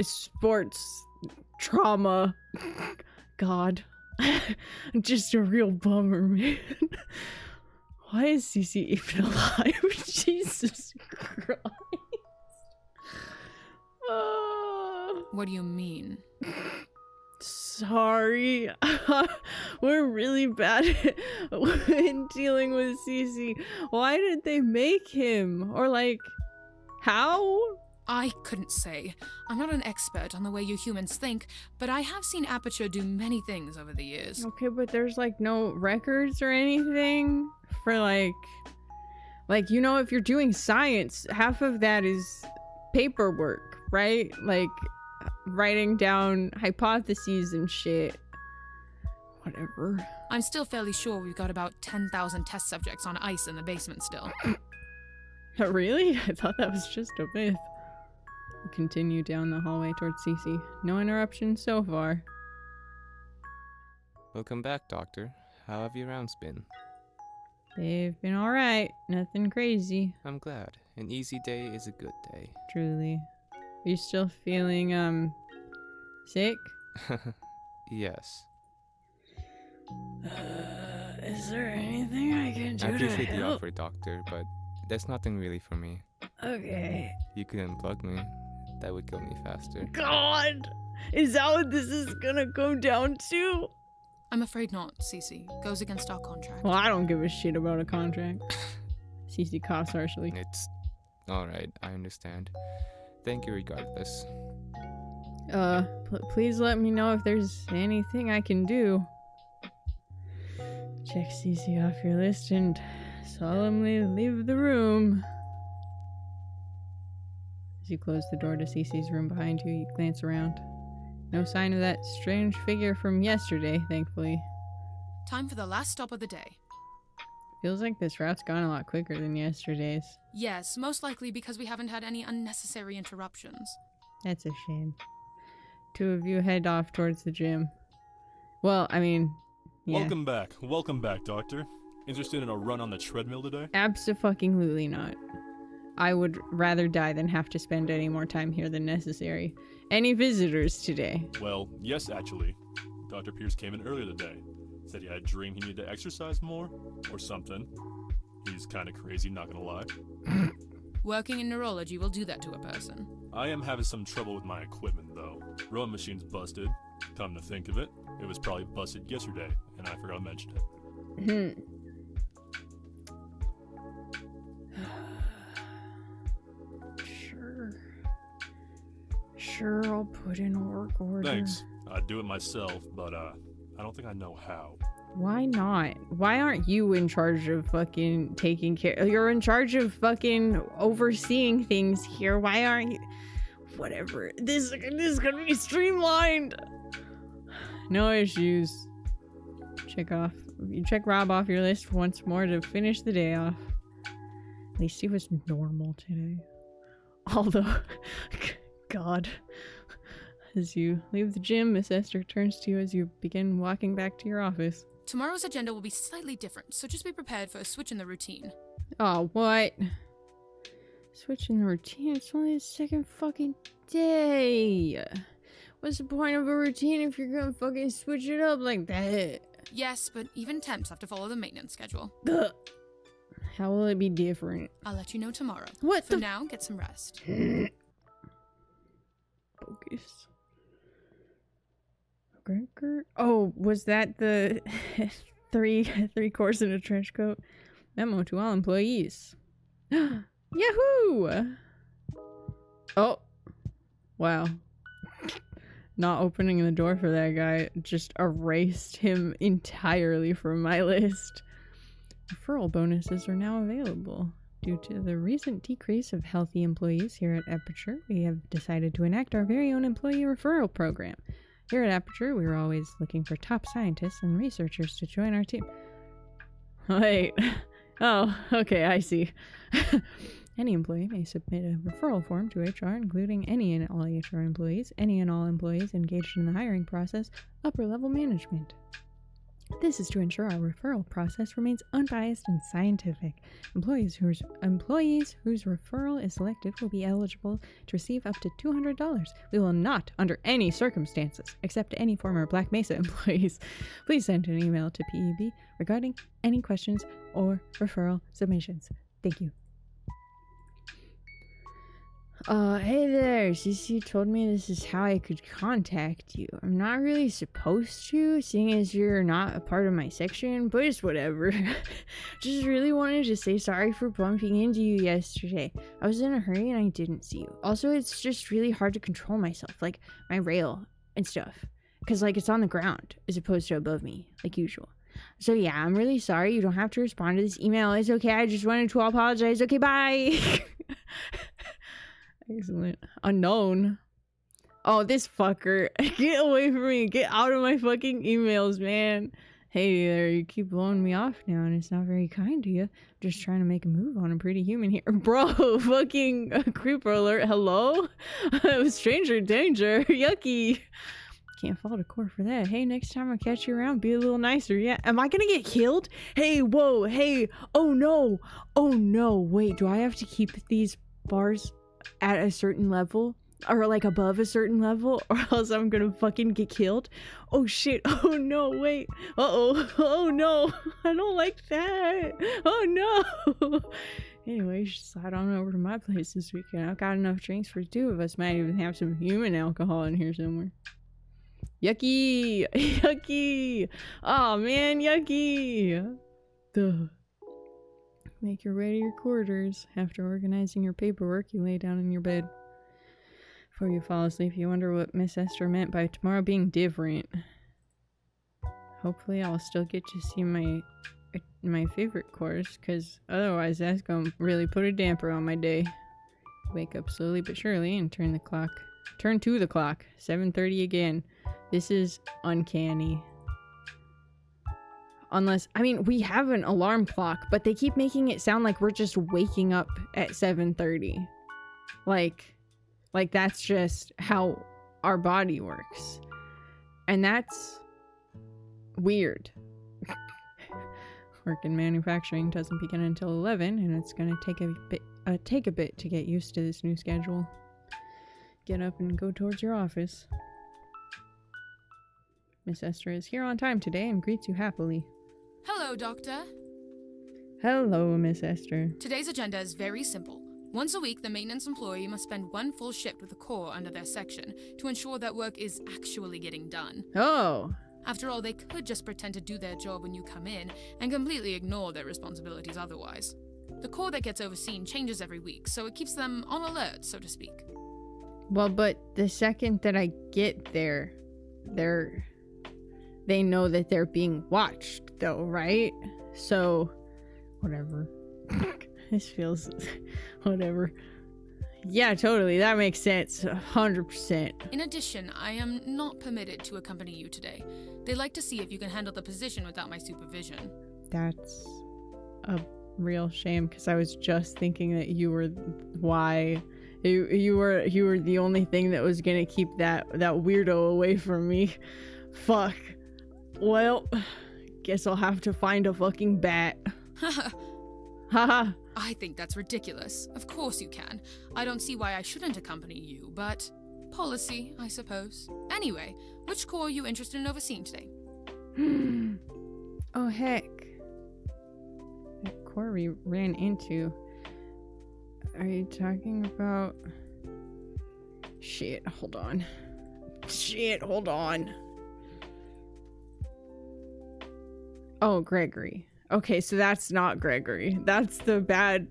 S1: sports trauma. God. Just a real bummer, man. Why is Cece even alive? Jesus Christ.
S2: What do you mean?
S1: Sorry. We're really bad in dealing with Cece. Why did they make him? Or like, how?
S2: I couldn't say. I'm not an expert on the way you humans think, but I have seen Aperture do many things over the years.
S1: Okay, but there's like no records or anything for like, you know, if you're doing science, half of that is paperwork, right? Like writing down hypotheses and shit. Whatever.
S2: I'm still fairly sure we've got about 10,000 test subjects on ice in the basement still.
S1: Really? I thought that was just a myth. We continue down the hallway towards Cece. No interruptions so far.
S7: Welcome back, Doctor. How have your rounds been?
S1: They've been alright. Nothing crazy.
S7: I'm glad. An easy day is a good day.
S1: Truly. Are you still feeling, sick?
S7: Yes.
S1: Is there anything I can do
S7: I
S1: to
S7: appreciate the
S1: help?
S7: offer, Doctor, but there's nothing really for me.
S1: Okay.
S7: You could unplug me. That would kill me faster.
S1: God! Is that what this is gonna go down to?
S2: I'm afraid not, Cece. Goes against our contract.
S1: Well, I don't give a shit about a contract. CC coughs harshly.
S7: It's alright, I understand. Thank you regardless.
S1: Please let me know if there's anything I can do. Check CC off your list and solemnly leave the room. As you close the door to CC's room behind you, you glance around. No sign of that strange figure from yesterday, thankfully.
S2: Time for the last stop of the day.
S1: Feels like this route's gone a lot quicker than yesterday's.
S2: Yes, most likely because we haven't had any unnecessary interruptions.
S1: That's a shame. Two of you head off towards the gym. Well, I mean, yeah.
S9: Welcome back, Doctor. Interested in a run on the treadmill today?
S1: Abso-fucking-lutely not. I would rather die than have to spend any more time here than necessary. Any visitors today?
S9: Well, yes, actually. Dr. Pierce came in earlier today. Said he had a dream he needed to exercise more, or something. He's kinda crazy, not gonna lie.
S2: Working in neurology will do that to a person.
S9: I am having some trouble with my equipment, though. Rowing machine's busted. Come to think of it, it was probably busted yesterday, and I forgot to mention it.
S1: Sure, I'll put in a work order.
S9: Thanks. I'd do it myself, but I don't think I know how.
S1: Why not? Why aren't you in charge of fucking taking care? You're in charge of fucking overseeing things here. Why aren't you? Whatever. This is gonna be streamlined. No issues. You check Rob off your list once more to finish the day off. At least he was normal today. Although, God. As you leave the gym, Miss Esther turns to you as you begin walking back to your office.
S2: Tomorrow's agenda will be slightly different, so just be prepared for a switch in the routine.
S1: Oh, what? Switching the routine? It's only the second fucking day. What's the point of a routine if you're gonna fucking switch it up like that?
S2: Yes, but even temps have to follow the maintenance schedule.
S1: Ugh. How will it be different?
S2: I'll let you know tomorrow.
S1: What
S2: For now, get some rest.
S1: Focus. Gregor? Oh, was that the three course in a trench coat? Memo to all employees. Yahoo! Oh. Wow. Not opening the door for that guy just erased him entirely from my list. Referral bonuses are now available. Due to the recent decrease of healthy employees here at Aperture, we have decided to enact our very own employee referral program. Here at Aperture, we are always looking for top scientists and researchers to join our team. Wait. Oh, okay, I see. Any employee may submit a referral form to HR, including any and all HR employees, any and all employees engaged in the hiring process, upper-level management. This is to ensure our referral process remains unbiased and scientific. Employees whose referral is selected will be eligible to receive up to $200. We will not, under any circumstances, accept any former Black Mesa employees. Please send an email to PEB regarding any questions or referral submissions. Thank you. Hey there, CC told me this is how I could contact you. I'm not really supposed to, seeing as you're not a part of my section, but it's whatever. Just really wanted to say sorry for bumping into you yesterday. I was in a hurry and I didn't see you. Also, it's just really hard to control myself, like my rail and stuff. Cause like it's on the ground as opposed to above me, like usual. So yeah, I'm really sorry. You don't have to respond to this email. It's okay. I just wanted to apologize. Okay, bye. Excellent. Unknown. Oh, this fucker. Get away from me. Get out of my fucking emails, man. Hey there, you keep blowing me off now, and it's not very kind to you. I'm just trying to make a move on a pretty human here. Bro, fucking creeper alert. Hello? Stranger danger. Yucky. Can't fault a core for that. Hey, next time I catch you around, be a little nicer. Yeah. Am I gonna get killed? Hey, whoa, hey. Oh no. Oh no. Wait, do I have to keep these bars at a certain level or like above a certain level, or else I'm gonna fucking get killed. Oh shit. Oh no, wait. Uh-oh. Oh no. I don't like that. Oh no. Anyway, just slide on over to my place this weekend. I've got enough drinks for 2 of us. Might even have some human alcohol in here somewhere. Yucky. Yucky. Oh man, yucky. Duh. Make your way to your quarters. After organizing your paperwork, you lay down in your bed. Before you fall asleep, you wonder what Miss Esther meant by tomorrow being different. Hopefully I'll still get to see my favorite course, because otherwise that's gonna really put a damper on my day. Wake up slowly but surely and turn to the clock. 7:30 again. This is uncanny. Unless, I mean, we have an alarm clock, but they keep making it sound like we're just waking up at 7:30. Like that's just how our body works. And that's weird. Work in manufacturing doesn't begin until 11, and it's gonna take a bit to get used to this new schedule. Get up and go towards your office. Miss Esther is here on time today and greets you happily.
S2: Hello, Doctor.
S1: Hello, Miss Esther.
S2: Today's agenda is very simple. Once a week, the maintenance employee must spend 1 full shift with the Corps under their section to ensure that work is actually getting done.
S1: Oh.
S2: After all, they could just pretend to do their job when you come in and completely ignore their responsibilities otherwise. The Corps that gets overseen changes every week, so it keeps them on alert, so to speak.
S1: Well, but the second that I get there, they know that they're being watched, though, right? So, whatever. This feels... whatever. Yeah, totally. That makes sense. 100%.
S2: In addition, I am not permitted to accompany you today. They'd like to see if you can handle the position without my supervision.
S1: That's a real shame, because I was just thinking that you were why... You were the only thing that was gonna keep that weirdo away from me. Fuck. Well, guess I'll have to find a fucking bat. Haha.
S2: I think that's ridiculous. Of course you can. I don't see why I shouldn't accompany you, but policy, I suppose. Anyway, which Corps are you interested in overseeing today?
S1: Oh, heck. That Corps we ran into. Are you talking about... Shit, hold on. Oh, Gregory. Okay, so that's not Gregory. That's the bad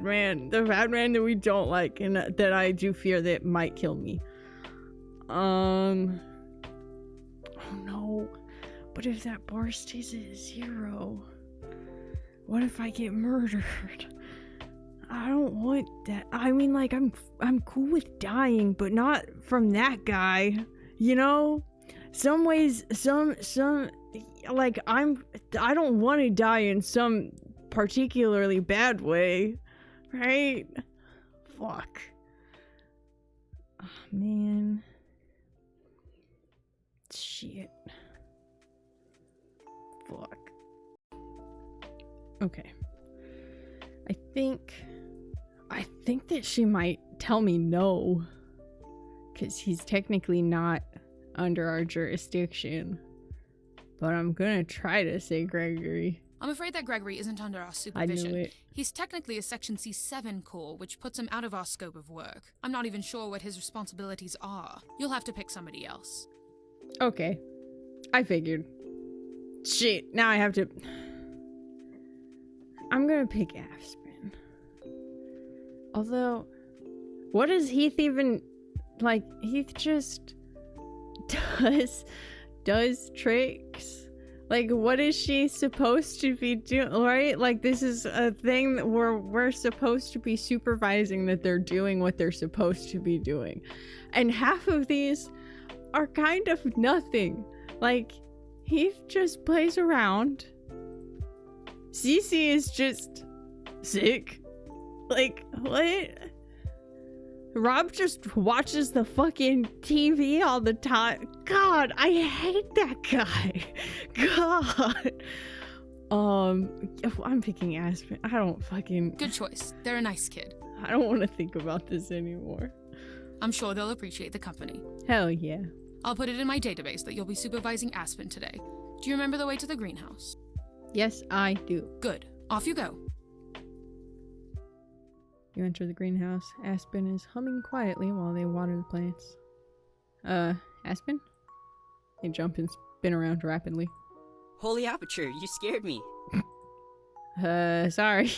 S1: man. The bad man that we don't like and that I do fear that might kill me. Oh no. But if that bar stays at 0, what if I get murdered? I don't want that. I mean, like, I'm cool with dying, but not from that guy. You know? Some ways, like, I don't want to die in some particularly bad way, right? Fuck. Oh, man. Shit. Fuck. Okay. I think that she might tell me no, because he's technically not under our jurisdiction. But I'm gonna try to say Gregory.
S2: I'm afraid that Gregory isn't under our supervision.
S1: I knew it.
S2: He's technically a Section C7 Corps, which puts him out of our scope of work. I'm not even sure what his responsibilities are. You'll have to pick somebody else.
S1: Okay. I figured. Shit, now I have to... I'm gonna pick Aspen. Although, what does Heath even... Like, Heath just... does tricks. Like, what is she supposed to be doing, right? Like, this is a thing that we're supposed to be supervising that they're doing what they're supposed to be doing. And half of these are kind of nothing. Like, Heath just plays around. Cece is just sick. Like, what? Rob just watches the fucking TV all the time. God, I hate that guy. God. I'm picking Aspen. I don't fucking...
S2: Good choice. They're a nice kid.
S1: I don't want to think about this anymore.
S2: I'm sure they'll appreciate the company.
S1: Hell yeah.
S2: I'll put it in my database that you'll be supervising Aspen today. Do you remember the way to the greenhouse?
S1: Yes, I do.
S2: Good. Off you go.
S1: You enter the greenhouse. Aspen is humming quietly while they water the plants. Aspen? They jump and spin around rapidly.
S6: Holy Aperture, you scared me.
S1: Sorry.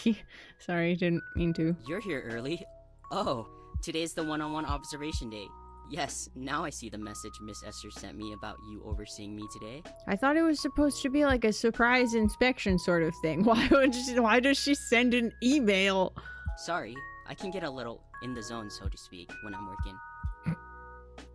S1: Sorry, didn't mean to.
S6: You're here early. Oh, today's the one-on-one observation day. Yes, now I see the message Miss Esther sent me about you overseeing me today.
S1: I thought it was supposed to be like a surprise inspection sort of thing. Why does she send an email?
S6: Sorry, I can get a little in the zone, so to speak, when I'm working.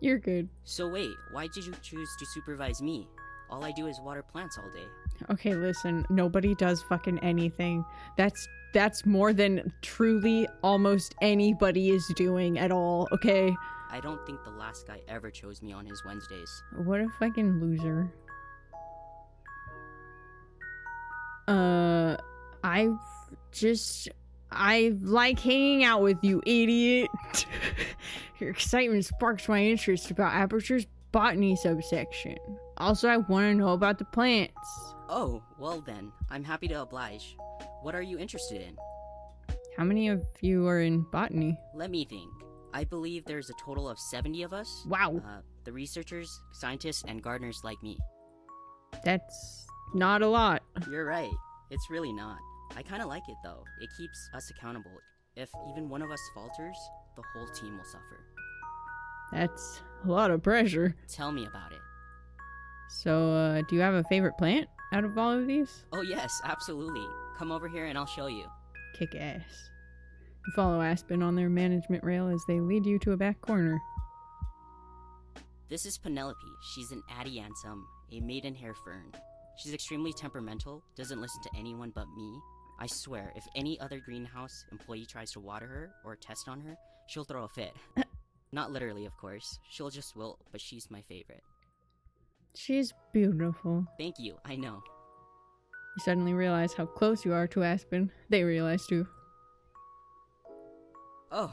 S1: You're good.
S6: So wait, why did you choose to supervise me? All I do is water plants all day.
S1: Okay, listen, nobody does fucking anything. That's more than truly almost anybody is doing at all, okay?
S6: I don't think the last guy ever chose me on his Wednesdays.
S1: What a fucking loser. I like hanging out with you, idiot. Your excitement sparks my interest about Aperture's botany subsection. Also, I want to know about the plants.
S6: Oh, well then, I'm happy to oblige. What are you interested in?
S1: How many of you are in botany?
S6: Let me think. I believe there's a total of 70 of us.
S1: Wow.
S6: The researchers, scientists, and gardeners like me.
S1: That's not a lot.
S6: You're right. It's really not. I kind of like it though. It keeps us accountable. If even one of us falters, the whole team will suffer.
S1: That's a lot of pressure.
S6: Tell me about it.
S1: So, do you have a favorite plant out of all of these?
S6: Oh yes, absolutely. Come over here and I'll show you.
S1: Kick ass. You follow Aspen on their management rail as they lead you to a back corner.
S6: This is Penelope. She's an adiantum, a maidenhair fern. She's extremely temperamental, doesn't listen to anyone but me. I swear, if any other greenhouse employee tries to water her or test on her, she'll throw a fit. Not literally, of course. She'll just wilt, but she's my favorite.
S1: She's beautiful.
S6: Thank you, I know.
S1: You suddenly realize how close you are to Aspen. They realize too.
S6: Oh,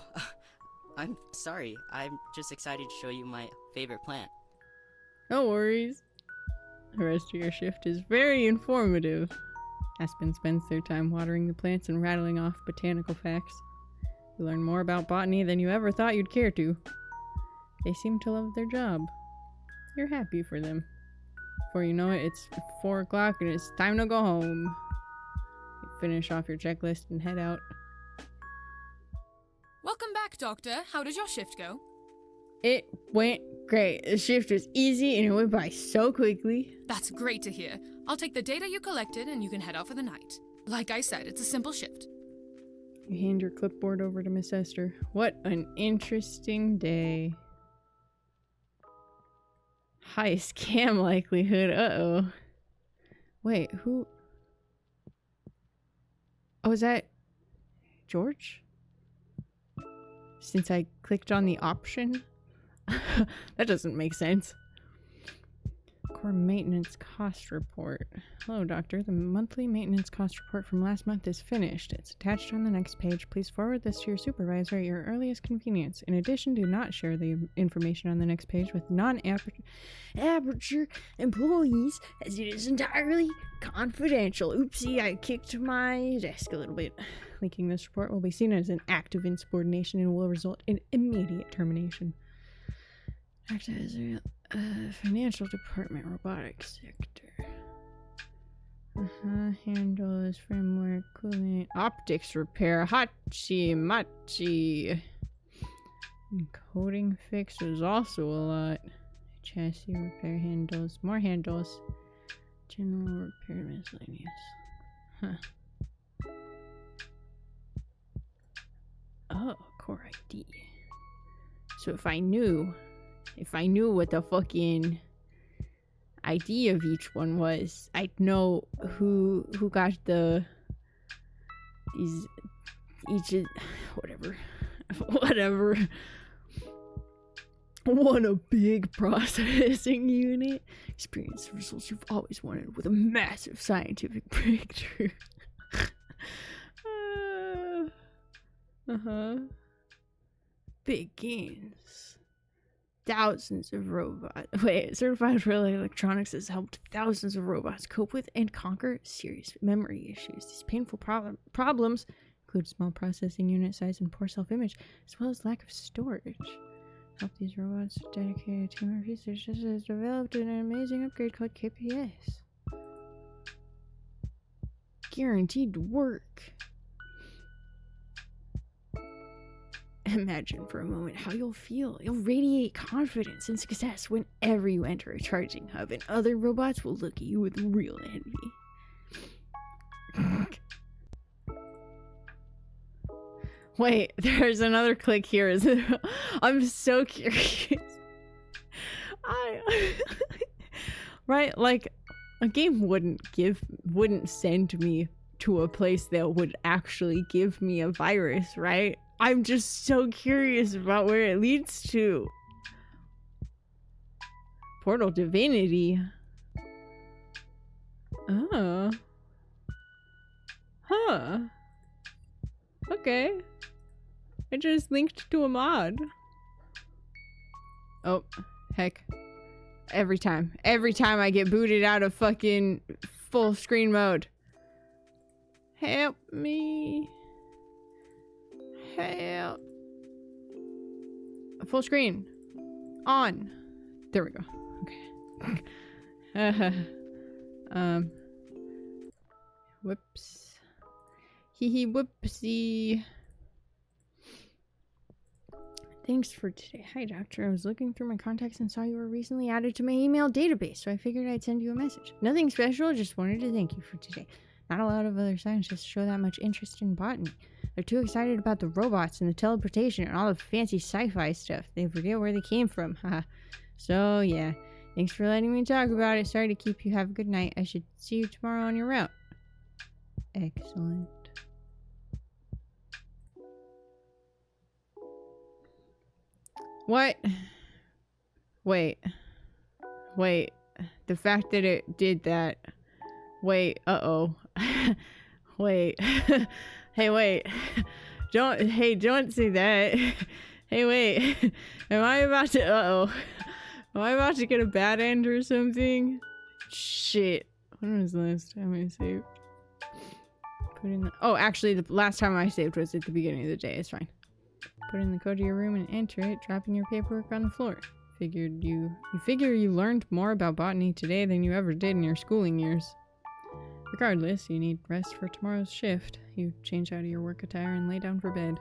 S6: I'm sorry. I'm just excited to show you my favorite plant.
S1: No worries. The rest of your shift is very informative. Aspen spends their time watering the plants and rattling off botanical facts. You learn more about botany than you ever thought you'd care to. They seem to love their job. You're happy for them. Before you know it, it's 4 o'clock and it's time to go home. You finish off your checklist and head out.
S2: Welcome back, Doctor. How did your shift go?
S1: It went great. The shift was easy and it went by so quickly.
S2: That's great to hear. I'll take the data you collected and you can head out for the night. Like I said, it's a simple shift.
S1: You hand your clipboard over to Miss Esther. What an interesting day. High scam likelihood. Uh-oh. Wait, who? Oh, is that George? Since I clicked on the option? That doesn't make sense. Core maintenance cost report. Hello, Doctor. The monthly maintenance cost report from last month is finished. It's attached on the next page. Please forward this to your supervisor at your earliest convenience. In addition, do not share the information on the next page with non-Aperture employees, as it is entirely confidential. Oopsie, I kicked my desk a little bit. Leaking this report will be seen as an act of insubordination and will result in immediate termination. Act as a financial department, robotics sector. Handles, framework, cooling, optics repair, hachi machi. Coding fix was also a lot. Chassis repair, handles, more handles. General repair, miscellaneous. Huh. Oh, core ID. So if I knew what the fucking ID of each one was, I'd know who got whatever. What a big processing unit. Experience the results you've always wanted with a massive scientific breakthrough. begins. Thousands of robots. Wait, Certified Relay Electronics has helped thousands of robots cope with and conquer serious memory issues. These painful problems include small processing unit size and poor self-image, as well as lack of storage. Help these robots. Dedicated team of researchers has developed an amazing upgrade called KPS. Guaranteed work. Imagine for a moment how you'll feel. You'll radiate confidence and success whenever you enter a charging hub, and other robots will look at you with real envy. Wait, there's another click here. Is it? I'm so curious. Right, like a game wouldn't send me to a place that would actually give me a virus, right? I'm just so curious about where it leads to. Portal Divinity. Oh. Huh. Okay. I just linked to a mod. Oh, heck. Every time I get booted out of fucking full screen mode. Help me. Help. Full screen. On. There we go. Okay. Whoops. Hee whoopsie. Thanks for today. Hi, Doctor. I was looking through my contacts and saw you were recently added to my email database, so I figured I'd send you a message. Nothing special, just wanted to thank you for today. Not a lot of other scientists show that much interest in botany. They're too excited about the robots and the teleportation and all the fancy sci-fi stuff. They forget where they came from. Haha. So, yeah. Thanks for letting me talk about it. Sorry to keep you. Have a good night. I should see you tomorrow on your route. Excellent. What? Wait. The fact that it did that. Wait. Uh-oh. Wait. Hey, wait. Don't say that. Hey, wait. Am I about to get a bad end or something? Shit. When was the last time I saved? Oh, actually, the last time I saved was at the beginning of the day. It's fine. Put in the code to your room and enter it, dropping your paperwork on the floor. Figure you learned more about botany today than you ever did in your schooling years. Regardless, you need rest for tomorrow's shift. You change out of your work attire and lay down for bed.